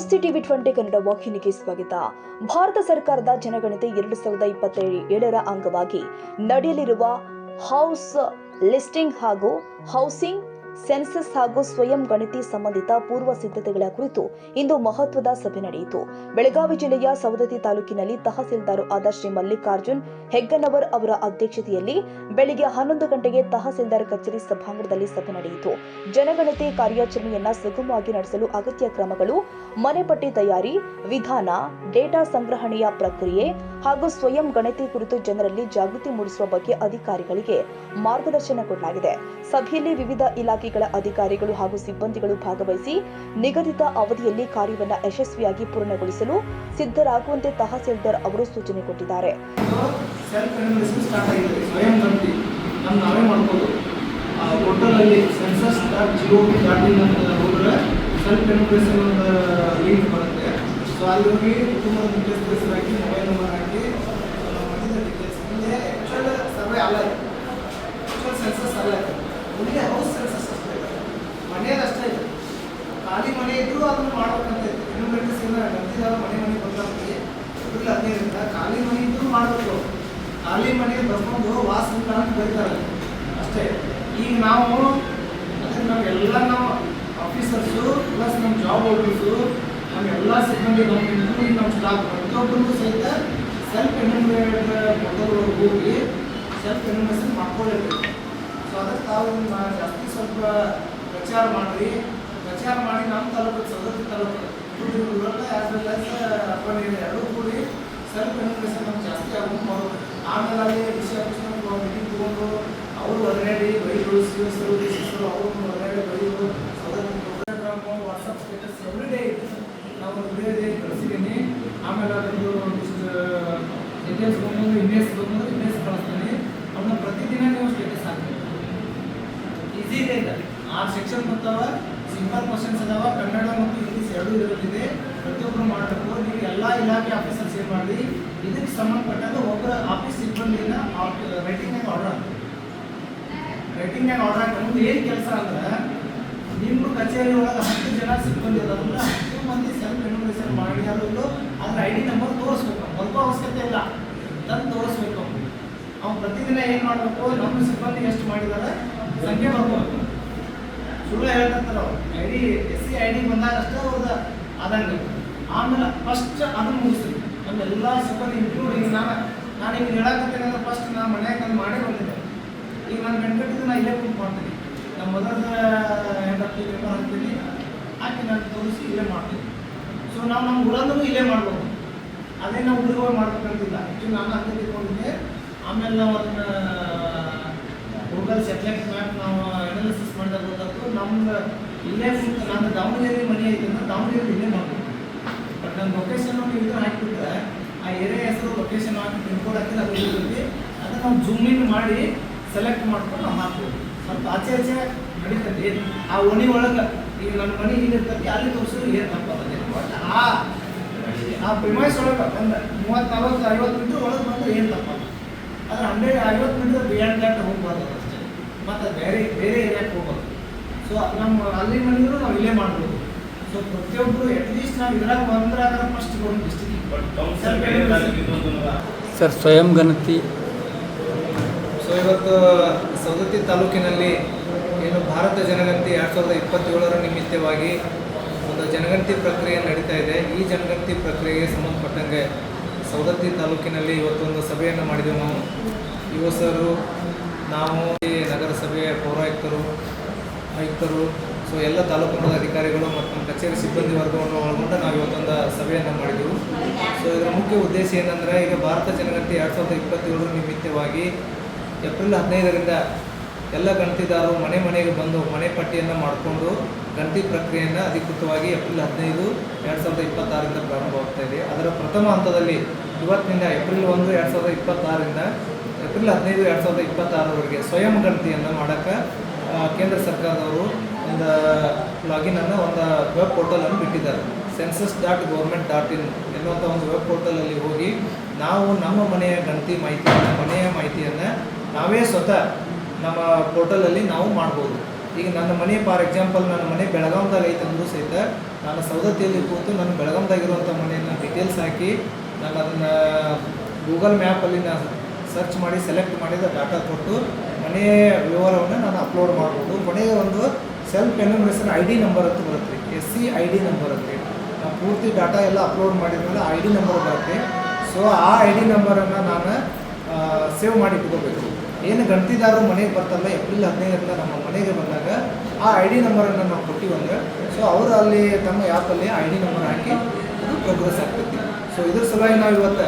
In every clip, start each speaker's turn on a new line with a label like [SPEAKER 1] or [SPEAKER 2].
[SPEAKER 1] ನಮಸ್ತೆ ಟಿವಿ 20 ಕನ್ನಡ ವಾಹಿನಿಗೆ ಸ್ವಾಗತ. ಭಾರತ ಸರ್ಕಾರದ ಜನಗಣತಿ 2027ರ ಅಂಗವಾಗಿ ನಡೆಯಲಿರುವ ಹೌಸ್ ಲಿಸ್ಟಿಂಗ್ ಹಾಗೂ ಹೌಸಿಂಗ್ ಸೆನ್ಸಸ್ ಹಾಗೂ ಸ್ವಯಂ ಗಣತಿ ಸಂಬಂಧಿತ ಪೂರ್ವ ಸಿದ್ಧತೆಗಳ ಕುರಿತು ಇಂದು ಮಹತ್ವದ ಸಭೆ ನಡೆಯಿತು. ಬೆಳಗಾವಿ ಜಿಲ್ಲೆಯ ಸವದತ್ತಿ ತಾಲೂಕಿನಲ್ಲಿ ತಹಸೀಲ್ದಾರ್ ಆದ ಶ್ರೀ ಮಲ್ಲಿಕಾರ್ಜುನ್ ಹೆಗ್ಗನ್ನವರ್ ಅವರ ಅಧ್ಯಕ್ಷತೆಯಲ್ಲಿ ಬೆಳಿಗ್ಗೆ 11 ಗಂಟೆಗೆ ತಹಸೀಲ್ದಾರ್ ಕಚೇರಿ ಸಭಾಂಗಣದಲ್ಲಿ ಸಭೆ ನಡೆಯಿತು. ಜನಗಣತಿ ಕಾರ್ಯಾಚರಣೆಯನ್ನ ಸುಗಮವಾಗಿ ನಡೆಸಲು ಅಗತ್ಯ ಕ್ರಮಗಳು, ಮನೆಪಟ್ಟಿ ತಯಾರಿ ವಿಧಾನ, ಡೇಟಾ ಸಂಗ್ರಹಣೆಯ ಪ್ರಕ್ರಿಯೆ ಹಾಗೂ ಸ್ವಯಂ ಗಣತಿ ಕುರಿತು ಜನರಲ್ಲಿ ಜಾಗೃತಿ ಮೂಡಿಸುವ ಬಗ್ಗೆ ಅಧಿಕಾರಿಗಳಿಗೆ ಮಾರ್ಗದರ್ಶನ ಕೊಡಲಾಗಿದೆ. ಸಭೆಯಲ್ಲಿ ವಿವಿಧ ಇಲಾಖೆಗಳ ಅಧಿಕಾರಿಗಳು ಹಾಗೂ ಸಿಬ್ಬಂದಿಗಳು ಭಾಗವಹಿಸಿ ನಿಗದಿತ ಅವಧಿಯಲ್ಲಿ ಕಾರ್ಯವನ್ನು ಯಶಸ್ವಿಯಾಗಿ ಪೂರ್ಣಗೊಳಿಸಲು ಸಿದ್ಧರಾಗುವಂತೆ ತಹಸೀಲ್ದಾರ್ ಅವರು ಸೂಚನೆ ಕೊಟ್ಟಿದ್ದಾರೆ.
[SPEAKER 2] ಮನೆಯದಷ್ಟೇ ಇದೆ, ಖಾಲಿ ಮನೆ ಇದ್ದರೂ ಅದನ್ನು ಮಾಡ್ಬೇಕಂತ ಗಂತಿದಾರ ಮನೆ ಬರ್ತಾರೆ. ಏಪ್ರಿಲ್ 15ರಿಂದ ಖಾಲಿ ಮನೆ ಇದ್ದರೂ ಮಾಡಬೇಕು. ಖಾಲಿ ಮನೆ ಬರ್ಕೊಂಡು ವಾಸ ಅಂತ ಬರೀತಾರೆ ಅಷ್ಟೇ. ಈಗ ನಾವು ಅದಕ್ಕೆ ನಾವೆಲ್ಲ ನಾವು ಆಫೀಸರ್ಸು ಪ್ಲಸ್ ನಮ್ಮ ಜಾಬ್ ಹೋಲ್ಡರ್ಸು ನಮ್ಮೆಲ್ಲ ಸಿಬ್ಬಂದಿ ನಮ್ಮ ಸ್ಟಾಫ್ ಪ್ರತಿಯೊಬ್ಬರಿಗೂ ಸಹಿತ ಸೆಲ್ಫ್ ಎನ್ಯೂಮರೇಟ್ ಮೊದಲು ಹೋಗಿ ಸೆಲ್ಫ್ ಎನ್ಯೂಮರೇಷನ್ ಮಾಡ್ಕೊಳ್ಳೇಬೇಕು. ಸೊ ಅದಕ್ಕೆ ತಾವು ಜಾಸ್ತಿ ಸ್ವಲ್ಪ ಪ್ರಚಾರ ಮಾಡಿ ನಮ್ಮ taluk Savadatti taluk as well as urban area ಎರಡೂ ಕೂಡಿ ಸೆಲ್ಫ್ ಎನ್ಯೂಮರೇಷನ್ ನಮ್ಗೆ ಜಾಸ್ತಿ ಆಗೋದು. ಆಮೇಲೆ ಅಲ್ಲಿ ವಿಷಯ ಮೀಟಿಂಗ್ ತೊಗೊಂಡು ಅವರು ಹೊರಗಡೆ ಬೈಗಳು ಸಿಎಸ್ರು ಅವರು ಹೊರಗಡೆ ಬೈಗಳು ವಾಟ್ಸಪ್ ಸ್ಟೇಟಸ್ ಎವ್ರಿ ಡೇ ಇದೆ. ನಾವು ವಿಡಿಯೋ ಡೇ ಕಳಿಸಿದ್ದೀನಿ. ಆಮೇಲೆ ಅದೊಂದು ಒಂದಿಷ್ಟು ಡೀಟೇಲ್ಸ್ ಬಂದು ಇಮೇಜ್ ಕಳಿಸ್ತೀನಿ. ಅವನ್ನ ಪ್ರತಿದಿನ ನೀವು ಸ್ಟೇಟಸ್ ಹಾಕ್ತೀವಿ. ಈಸಿ ಇದೆ. ಇದು 6 ಸೆಕ್ಷನ್ ಬರ್ತಾವ, ಸಿಂಪಲ್ ಕ್ವಶನ್ಸ್ ಅದಾವ, ಕನ್ನಡ ಮತ್ತು ಇಂಗ್ಲೀಷ್ ಎರಡೂ ಇದರಲ್ಲಿದೆ. ಪ್ರತಿಯೊಬ್ಬರು ಮಾಡಬೇಕು. ನೀವು ಎಲ್ಲ ಇಲಾಖೆ ಆಫೀಸರ್ಸ್ ಏನು ಮಾಡಿ ಇದಕ್ಕೆ ಸಂಬಂಧಪಟ್ಟಂಗೆ ಒಬ್ಬರ ಆಫೀಸ್ ಸಿಬ್ಬಂದಿನ ರೈಟಿಂಗ್ನಾಗ ಆರ್ಡರ್ ಹಾಕೋದು. ಏನು ಕೆಲಸ ಅಂದ್ರೆ ನಿಮ್ಮ ಕಚೇರಿ ಒಳಗೆ 10 ಜನ ಸಿಬ್ಬಂದಿ ಅದಾದ್ರೆ 10 ಮಂದಿ ಸೆಲ್ಫ್ ಎನ್ಯೂಮರೇಷನ್ ಮಾಡಿ ಅದರಲ್ಲೂ ಅದ್ರ ID ನಂಬರ್ ತೋರಿಸ್ಬೇಕು. ಬರ್ಕೋ ಅವಶ್ಯಕತೆ ಇಲ್ಲ, ತಂದು ತೋರಿಸ್ಬೇಕು. ಅವ್ನು ಪ್ರತಿದಿನ ಏನು ಮಾಡಬೇಕು, ನಮ್ಮ ಸಿಬ್ಬಂದಿ ಎಷ್ಟು ಮಾಡಿದ್ದಾರೆ ಸಂಖ್ಯೆ ಬರ್ಕೋಬೇಕು. ಸುಳ್ಳು ಹೇಳ್ತಾರೆ ಅವ್ರು. SC ID ಬಂದಾಗ ಅಷ್ಟೇ ಅವ್ರದ್ದು ಆದಂಗೆ. ಆಮೇಲೆ ಫಸ್ಟ್ ಅದನ್ನು ಮುಗಿಸ್ತೀವಿ. ನಮ್ಮೆಲ್ಲ ಸಿಬ್ಬಂದಿ ಇನ್ಕ್ಲೂಡಿಂಗ್ ನಾನು ಈಗ ಹೇಳಕತ್ತೇನೆ ಅಂದ್ರೆ ಫಸ್ಟ್ ನಾನು ಮನ್ಯಾಗ ನಾನು ಮಾಡೇ ಬಂದಿದ್ದೆ. ಈಗ ನಾನು ಬೆಂಕಟ್ಟಿದ್ದು ನಾನು ಇಲ್ಲೇ ಕೂತ್ ಮಾಡ್ತೀನಿ. ನಮ್ಮ ಮೊದಲ ಹೆಂಡತಿ ಪೇಪರ್ ಹಾಕ್ತೀನಿ, ಹಾಕಿ ನಾನು ತೋರಿಸಿ ಇಲ್ಲೇ ಮಾಡ್ತೀನಿ. ಸೊ ನಾವು ನಮ್ಮ ಊರಲ್ಲೂ ಇಲ್ಲೇ ಮಾಡ್ಬೋದು. ಅದೇ ನಾವು ಊರಿಗೆ ಮಾಡ್ಬೇಕಂತಿಲ್ಲ. ಆ್ಯಕ್ಚುಲಿ ನಾನು ಅದೇ ತಿಳ್ಕೊಂಡಿದ್ದೆ. ಆಮೇಲೆ ನಾವು ಅದನ್ನು ಗೂಗಲ್ ಸ್ಯಾಟಲೈಟ್ ಮ್ಯಾಪ್ ನಾವು ಅನಾಲಿಸಿಸ್ ಮಾಡಿದಾಗ ಗೊತ್ತಾಗ್ತು ನಮ್ಗೆ ಇಲ್ಲೇ ನಾನು ದಾವಣಗೆರೆ ಮನೆ ಐತೆ ಅಂದ್ರೆ ದಾವಣಗೆರೆ ಇಲ್ಲೇ ಮಾಡ್ಬೋದು. ಬಟ್ ನನ್ನ ಲೊಕೇಶನ್ ಇದನ್ನು ಹಾಕಿಬಿಟ್ರೆ ಆ ಏರಿಯಾ ಹೆಸರು ಲೊಕೇಶನ್ ಹಾಕಿ ಪಿನ್ಕೋಡ್ ಹಾಕಿದ್ರೆ ಅದು ಇರುತ್ತೆ. ಅದನ್ನು ನಾವು ಜೂಮ್ ಇನ್ ಮಾಡಿ ಸೆಲೆಕ್ಟ್ ಮಾಡ್ಕೊಂಡು ನಾವು ಹಾಕ್ಬೋದು. ಸ್ವಲ್ಪ ಆಚೆ ನಡೀತದೆ. ಆ ಓಣಿ ಒಳಗೆ ಈಗ ನನ್ನ ಮನೆ ಇಲ್ಲಿರ್ತದೆ, ಅಲ್ಲಿ ತೋರಿಸಿದ್ರೆ ಏನು ತಪ್ಪತ್ತದೆ. ಬಟ್ ಆ ಪ್ರಿಮೈಸ್ ಒಳಗೆ ಒಂದು 30-40-50 ಮೀಟ್ರ್ ಒಳಗೆ ಬಂದರೆ ಏನು ತಪ್ಪಲ್ಲ. ಆದರೆ 150 ಮೀಟ್ರ್ ಬಿಯಾಂಡ್ ದಾಟ್ ಹೋಗ್ಬಾರ್ದು ಅಷ್ಟೇ. ಮತ್ತು ಬೇರೆ ಏರಿಯಾಕ್ಕೆ ಹೋಗ್ಬಾರ್ದು. ಸೊ ನಮ್ಮ ಅಲ್ಲಿ ಮನೆಯೂ ನಾವು ಇಲ್ಲೇ ಮಾಡ್ಬೋದು. ಸೊ ಪ್ರತಿಯೊಬ್ಬರು ಅಟ್ಲೀಸ್ಟ್ ನಾವು ಇದ್ರಾಗ ಬಂದ್ರಾಗ ಫಸ್ಟ್ ಗೋರ್ಮೆಂಟ್ ಡಿಸ್ಟ್ರಿಕ್ಟ್
[SPEAKER 3] ಸರ್ ಸ್ವಯಂ ಗಣತಿ.
[SPEAKER 2] ಸೊ ಇವತ್ತು ಸವದತ್ತಿ ತಾಲೂಕಿನಲ್ಲಿ ಏನು ಭಾರತ ಜನಗಣತಿ 2027ರ ನಿಮಿತ್ತವಾಗಿ ಒಂದು ಜನಗಣತಿ ಪ್ರಕ್ರಿಯೆ ನಡೀತಾ ಇದೆ. ಈ ಜನಗಣತಿ ಪ್ರಕ್ರಿಯೆಗೆ ಸಂಬಂಧಪಟ್ಟಂಗೆ ಸವದತ್ತಿ ತಾಲೂಕಿನಲ್ಲಿ ಇವತ್ತೊಂದು ಸಭೆಯನ್ನು ಮಾಡಿದೆವು. ನಾವು ಯುವಸರು, ನಾವು ನಗರಸಭೆಯ ಪೌರಾಯುಕ್ತರು, ಆಯುಕ್ತರು, ಸೊ ಎಲ್ಲ ತಾಲೂಕು ಮಟ್ಟದ ಅಧಿಕಾರಿಗಳು ಮತ್ತು ನಮ್ಮ ಕಚೇರಿ ಸಿಬ್ಬಂದಿ ವರ್ಗವನ್ನು ಒಳಗೊಂಡು ನಾವು ಇವತ್ತೊಂದು ಸಭೆಯನ್ನು ಮಾಡಿದೆವು. ಸೊ ಇದರ ಮುಖ್ಯ ಉದ್ದೇಶ ಏನಂದರೆ, ಈಗ ಭಾರತ ಜನಗಣತಿ 2027ರ ನಿಮಿತ್ತವಾಗಿ ಏಪ್ರಿಲ್ 15ರಿಂದ ಎಲ್ಲ ಗಣತಿದಾರರು ಮನೆಗೆ ಬಂದು ಮನೆ ಪಟ್ಟಿಯನ್ನು ಮಾಡಿಕೊಂಡು ಗಣತಿ ಪ್ರಕ್ರಿಯೆಯನ್ನು ಅಧಿಕೃತವಾಗಿ ಏಪ್ರಿಲ್ 15, 2026ರಿಂದ ಪ್ರಾರಂಭವಾಗ್ತಾ ಇದೆ. ಅದರ ಪ್ರಥಮ ಹಂತದಲ್ಲಿ ಇವತ್ತಿನಿಂದ ಏಪ್ರಿಲ್ 1, 2026ರಿಂದ ಏಪ್ರಿಲ್ 15, 2026ರವರೆಗೆ ಸ್ವಯಂ ಗಣತಿಯನ್ನು ಮಾಡೋಕ್ಕೆ ಕೇಂದ್ರ ಸರ್ಕಾರದವರು ಒಂದು ಲಾಗಿನನ್ನು ಒಂದು ವೆಬ್ ಪೋರ್ಟಲನ್ನು ಬಿಟ್ಟಿದ್ದಾರೆ. census.government.in ಎನ್ನುವಂಥ ಒಂದು ವೆಬ್ ಪೋರ್ಟಲಲ್ಲಿ ಹೋಗಿ ನಾವು ನಮ್ಮ ಮನೆಯ ಗಣತಿ ಮಾಹಿತಿಯನ್ನು ನಾವೇ ಸ್ವತಃ ನಮ್ಮ ಪೋರ್ಟಲಲ್ಲಿ ನಾವು ಮಾಡ್ಬೋದು. ಈಗ ನನ್ನ ಮನೆ ಫಾರ್ ಎಕ್ಸಾಂಪಲ್ ನನ್ನ ಮನೆ ಬೆಳಗಾಂದಾಗ ಐತೆ ಅಂದರೂ ಸಹಿತ ನಾನು ಸವದತ್ತಿಯಲ್ಲಿ ಕೂತು ನಾನು ಬೆಳಗಾಂದಾಗಿರುವಂಥ ಮನೆಯನ್ನು ಡೀಟೇಲ್ಸ್ ಹಾಕಿ ನಾನು ಅದನ್ನು ಗೂಗಲ್ ಮ್ಯಾಪಲ್ಲಿ ನಾನು ಸರ್ಚ್ ಮಾಡಿ ಸೆಲೆಕ್ಟ್ ಮಾಡಿದ ಡಾಟಾ ಕೊಟ್ಟು ಮನೆಯ ವಿವರವನ್ನು ನಾನು ಅಪ್ಲೋಡ್ ಮಾಡ್ಬೋದು. ಕೊನೆಗೆ ಒಂದು ಸೆಲ್ಫ್ ಎನ್ಯುಮರೇಷನ್ ID ನಂಬರ್ ಅಂತ ಬರುತ್ತೆ ರೀ, SC ID ನಂಬರ್ ಅಂತ. ನಾವು ಪೂರ್ತಿ ಡಾಟಾ ಎಲ್ಲ ಅಪ್ಲೋಡ್ ಮಾಡಿದ್ಮೇಲೆ ID ನಂಬರ್ ಬರುತ್ತೆ. ಸೊ ಆ ID ನಂಬರನ್ನು ನಾನು ಸೇವ್ ಮಾಡಿ ಇಟ್ಕೋಬೇಕು. ಏನು ಗಣತಿದಾರರು ಮನೆಗೆ ಬರ್ತಾರಲ್ಲ ಏಪ್ರಿಲ್ 15ರಿಂದ ನಮ್ಮ ಮನೆಗೆ ಬಂದಾಗ ಆ ID ನಂಬರನ್ನು ನಾವು ಕೊಟ್ಟಿವಂದ್ರೆ ಸೊ ಅವರು ಅಲ್ಲಿ ತಮ್ಮ ಆ್ಯಪಲ್ಲಿ ID ನಂಬರ್ ಹಾಕಿ ಅದು ಪ್ರೋಗ್ರೆಸ್ ಆಗ್ತೈತಿ. ಸೊ ಇದ್ರ ಸಲುವಾಗಿ ನಾವು ಇವತ್ತು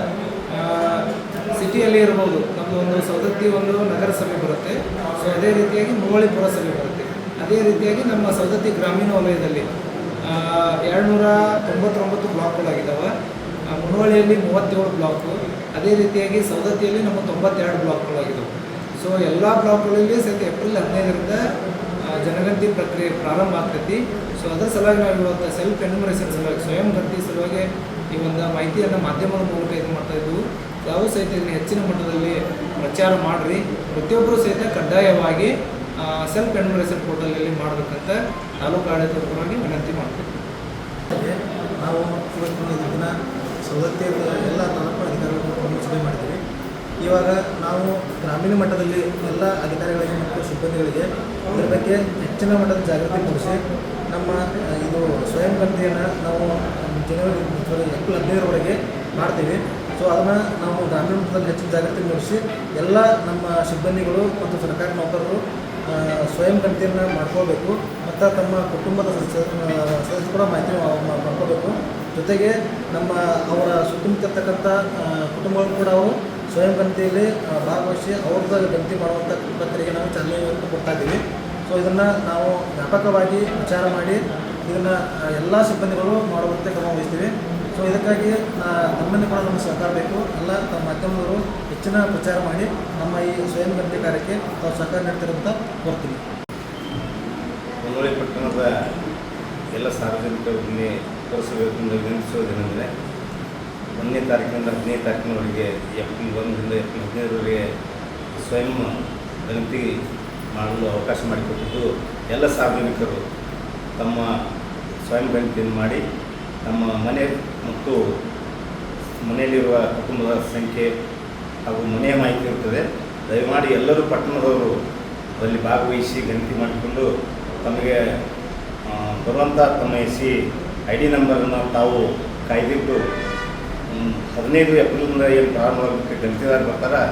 [SPEAKER 2] ಸಿಟಿಯಲ್ಲಿ ಇರ್ಬೋದು, ನಮ್ಮದು ಒಂದು ಸವದತ್ತಿ ಒಂದು ನಗರಸಭೆ ಬರುತ್ತೆ. ಸೊ ಅದೇ ರೀತಿಯಾಗಿ ಮುನ್ನೋಳಿ ಪುರಸಭೆ ಬರುತ್ತೆ. ಅದೇ ರೀತಿಯಾಗಿ ನಮ್ಮ ಸವದತ್ತಿ ಗ್ರಾಮೀಣ ವಲಯದಲ್ಲಿ 299 ಬ್ಲಾಕ್ಗಳಾಗಿದ್ದಾವೆ. ಮುನ್ನೋಳಿಯಲ್ಲಿ 37 ಬ್ಲಾಕು, ಅದೇ ರೀತಿಯಾಗಿ ಸವದತ್ತಿಯಲ್ಲಿ ನಮ್ಮ 92 ಬ್ಲಾಕ್ಗಳಾಗಿದ್ದಾವೆ. ಸೊ ಎಲ್ಲ ಬ್ಲಾಕ್ಗಳಲ್ಲಿ ಸಹಿತ ಏಪ್ರಿಲ್ 15ರಿಂದ ಜನಗಣತಿ ಪ್ರಕ್ರಿಯೆ ಪ್ರಾರಂಭ ಆಗ್ತೈತಿ. ಸೊ ಅದರ ಸಲುವಾಗಿ ನಾವು ಇವತ್ತು ಸೆಲ್ಫ್ ಎನ್ಯುಮರೇಷನ್ ಸಲುವಾಗಿ ಸ್ವಯಂ ಗಣತಿ ಸಲುವಾಗಿ ಈ ಒಂದು ಮಾಹಿತಿಯನ್ನು ಮಾಧ್ಯಮದ ಮೂಲಕ ಇದು ಮಾಡ್ತಾಯಿದ್ವು. ತಾವು ಸಹಿತ ಇದನ್ನು ಹೆಚ್ಚಿನ ಮಟ್ಟದಲ್ಲಿ ಪ್ರಚಾರ ಮಾಡಿರಿ. ಪ್ರತಿಯೊಬ್ಬರು ಸಹಿತ ಕಡ್ಡಾಯವಾಗಿ ಸೆಲ್ಫ್ ಎನ್ಯುಮರೇಷನ್ ಪೋರ್ಟಲಲ್ಲಿ ಮಾಡಬೇಕಂತ ತಾಲೂಕು ಆಡಳಿತದ ಪರವಾಗಿ ವಿನಂತಿ ಮಾಡ್ತೀವಿ.
[SPEAKER 4] ನಾವು ಇವತ್ತಿನ ದಿನ ಸವದತ್ತಿಯ ಎಲ್ಲ ತಾಲೂಕು ಅಧಿಕಾರಿಗಳನ್ನು ಸಭೆ ಮಾಡಿದ್ದೀವಿ. ಇವಾಗ ನಾವು ಗ್ರಾಮೀಣ ಮಟ್ಟದಲ್ಲಿ ಎಲ್ಲ ಅಧಿಕಾರಿಗಳಿಗೆ ಮತ್ತು ಸಿಬ್ಬಂದಿಗಳಿಗೆ ಇದರ ಬಗ್ಗೆ ಹೆಚ್ಚಿನ ಮಟ್ಟದ ಜಾಗೃತಿ ಮೂಡಿಸಿ ನಮ್ಮ ಇದು ಸ್ವಯಂ ಗಣತಿಯನ್ನು ನಾವು ಜನವರಿ ಏಪ್ರಿಲ್ 15ರವರೆಗೆ ಮಾಡ್ತೀವಿ. ಸೊ ಅದನ್ನು ನಾವು ಗ್ರಾಮೀಣ ಮಟ್ಟದಲ್ಲಿ ಹೆಚ್ಚಿನ ಜಾಗೃತಿ ಮೂಡಿಸಿ ಎಲ್ಲ ನಮ್ಮ ಸಿಬ್ಬಂದಿಗಳು ಮತ್ತು ಸರ್ಕಾರಿ ನೌಕರರು ಸ್ವಯಂ ಗಣತಿಯನ್ನು ಮಾಡ್ಕೋಬೇಕು ಮತ್ತು ತಮ್ಮ ಕುಟುಂಬದ ಸದಸ್ಯರು ಕೂಡ ಮಾಹಿತಿ ಮಾಡ್ಕೋಬೇಕು. ಜೊತೆಗೆ ನಮ್ಮ ಅವರ ಸುತ್ತಮುತ್ತ ಇರ್ತಕ್ಕಂಥ ಕುಟುಂಬಗಳು ಕೂಡ ಅವರು ಸ್ವಯಂ ಗಣತಿಯಲ್ಲಿ ಭಾಗವಹಿಸಿ ಅವ್ರದ್ದು ಗಣತಿ ಮಾಡುವಂಥ ಪ್ರಕ್ರಿಯೆಗೆ ನಾವು ಚಾಲನೆಯನ್ನು ಕೊಡ್ತಾ ಇದ್ದೀವಿ. ಸೊ ಇದನ್ನು ನಾವು ವ್ಯಾಪಕವಾಗಿ ಪ್ರಚಾರ ಮಾಡಿ ಇದನ್ನು ಎಲ್ಲ ಸಿಬ್ಬಂದಿಗಳು ಮಾಡುವಂತೆ ಕ್ರಮ ವಹಿಸ್ತೀವಿ. ಸೊ ಇದಕ್ಕಾಗಿ ನಮ್ಮನ್ನು ಕೂಡ ನಮಗೆ ಸಹಕಾರ ಬೇಕು. ಎಲ್ಲ ತಮ್ಮ ಮಾಧ್ಯಮದವರು ಹೆಚ್ಚಿನ ಪ್ರಚಾರ ಮಾಡಿ ನಮ್ಮ ಈ ಸ್ವಯಂ ಗಣತಿ ಕಾರ್ಯಕ್ಕೆ ತಾವು ಸಹಕಾರ ನೀಡ್ತಿರುವಂತ ಕೋರ್ತೀವಿ.
[SPEAKER 5] ಮುನ್ನೋಳಿ ಪಟ್ಟಣದ ಎಲ್ಲ ಸಾರ್ವಜನಿಕರಿಗೆ ತೋರಿಸಬೇಕೆಂದು ವಿನಂತಿಸುವುದೇನೆಂದರೆ 1ನೇ ತಾರೀಕಿನಿಂದ 15ನೇ ತಾರೀಕಿನವರೆಗೆ ಏಪ್ರಿಲ್ 1ರಿಂದ ಏಪ್ರಿಲ್ 15ರವರೆಗೆ ಸ್ವಯಂ ಗಣತಿ ಮಾಡಲು ಅವಕಾಶ ಮಾಡಿಕೊಟ್ಟಿದ್ದು ಎಲ್ಲ ಸಾರ್ವಜನಿಕರು ತಮ್ಮ ಸ್ವಯಂ ಗಣತಿಯನ್ನು ಮಾಡಿ ನಮ್ಮ ಮನೆ ಮತ್ತು ಮನೆಯಲ್ಲಿರುವ ಕುಟುಂಬದ ಸಂಖ್ಯೆ ಹಾಗೂ ಮನೆಯ ಮಾಹಿತಿ ಇರುತ್ತದೆ. ದಯಮಾಡಿ ಎಲ್ಲರೂ ಪಟ್ಟಣದವರು ಅದರಲ್ಲಿ ಭಾಗವಹಿಸಿ ಗಣತಿ ಮಾಡಿಕೊಂಡು ತಮಗೆ ಬರುವಂಥ ತಮ್ಮ SC ID ನಂಬರನ್ನು ತಾವು ಕಾಯ್ದಿಟ್ಟು 15 ಏಪ್ರಿಲಿಂದ ಏನು ಪ್ರಾರಂಭವಾಗಲಿಕ್ಕೆ ಗಣತಿದಾರ ಬರ್ತಾರೆ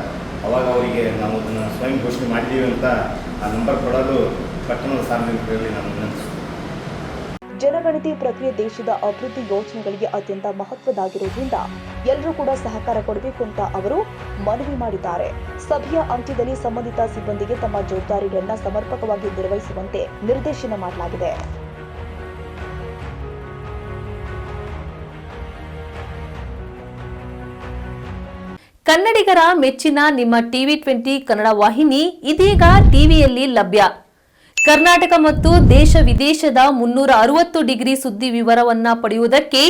[SPEAKER 5] ಅವಾಗ ಅವರಿಗೆ ನಾವು ಅದನ್ನು ಸ್ವಯಂ ಘೋಷಣೆ ಮಾಡಿದ್ದೀವಿ ಅಂತ ಆ ನಂಬರ್ ಕೊಡಲು ಪಟ್ಟಣದ ಸಾರ್ವಜನಿಕರಲ್ಲಿ ನಾನು ವಿನಂತಿಸುತ್ತೇನೆ.
[SPEAKER 1] ಜನಗಣತಿ ಪ್ರಕ್ರಿಯೆ ದೇಶದ ಅಭಿವೃದ್ಧಿ ಯೋಜನೆಗಳಿಗೆ ಅತ್ಯಂತ ಮಹತ್ವದಾಗಿರುವುದರಿಂದ ಎಲ್ಲರೂ ಕೂಡ ಸಹಕಾರ ಕೊಡಬೇಕು ಅಂತ ಅವರು ಮನವಿ ಮಾಡಿದ್ದಾರೆ. ಸಭೆಯ ಅಂತ್ಯದಲ್ಲಿ ಸಂಬಂಧಿತ ಸಿಬ್ಬಂದಿಗೆ ತಮ್ಮ ಜವಾಬ್ದಾರಿಗಳನ್ನು ಸಮರ್ಪಕವಾಗಿ ನಿರ್ವಹಿಸುವಂತೆ ನಿರ್ದೇಶನ ಮಾಡಲಾಗಿದೆ.
[SPEAKER 6] ಕನ್ನಡಿಗರ ಮೆಚ್ಚಿನ ನಿಮ್ಮ TV20 ಕನ್ನಡ ವಾಹಿನಿ ಇದೀಗ ಟಿವಿಯಲ್ಲಿ ಲಭ್ಯ. ಕರ್ನಾಟಕ ಮತ್ತು ದೇಶ ವಿದೇಶದ 360 ಡಿಗ್ರಿ ಸುದ್ದಿ ವಿವರವನ್ನ ಪಡೆಯುವುದಕ್ಕೆ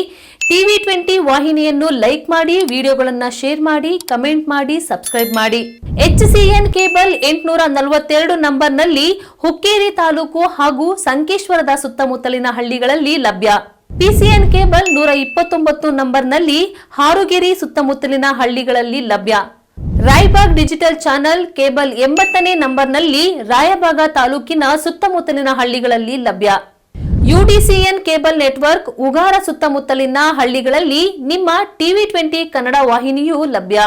[SPEAKER 6] TV20 ವಾಹಿನಿಯನ್ನು ಲೈಕ್ ಮಾಡಿ, ವಿಡಿಯೋಗಳನ್ನು ಶೇರ್ ಮಾಡಿ, ಕಮೆಂಟ್ ಮಾಡಿ, ಸಬ್ಸ್ಕ್ರೈಬ್ ಮಾಡಿ. HCN ಕೇಬಲ್ 842 ನಂಬರ್ನಲ್ಲಿ ಹುಕ್ಕೇರಿ ತಾಲೂಕು ಹಾಗೂ ಸಂಕೇಶ್ವರದ ಸುತ್ತಮುತ್ತಲಿನ ಹಳ್ಳಿಗಳಲ್ಲಿ ಲಭ್ಯ. PCN ಕೇಬಲ್ 129 ನಂಬರ್ನಲ್ಲಿ ಹಾರುಗೆರೆ ಸುತ್ತಮುತ್ತಲಿನ ಹಳ್ಳಿಗಳಲ್ಲಿ ಲಭ್ಯ. ರಾಯಬಾಗ್ ಡಿಜಿಟಲ್ ಚಾನೆಲ್ ಕೇಬಲ್ 80ನೇ ನಂಬರ್ನಲ್ಲಿ ರಾಯಬಾಗ ತಾಲೂಕಿನ ಸುತ್ತಮುತ್ತಲಿನ ಹಳ್ಳಿಗಳಲ್ಲಿ ಲಭ್ಯ. UDCN ಕೇಬಲ್ ನೆಟ್ವರ್ಕ್ ಉಗಾರ ಸುತ್ತಮುತ್ತಲಿನ ಹಳ್ಳಿಗಳಲ್ಲಿ ನಿಮ್ಮ TV20 ಕನ್ನಡ ವಾಹಿನಿಯೂ ಲಭ್ಯ.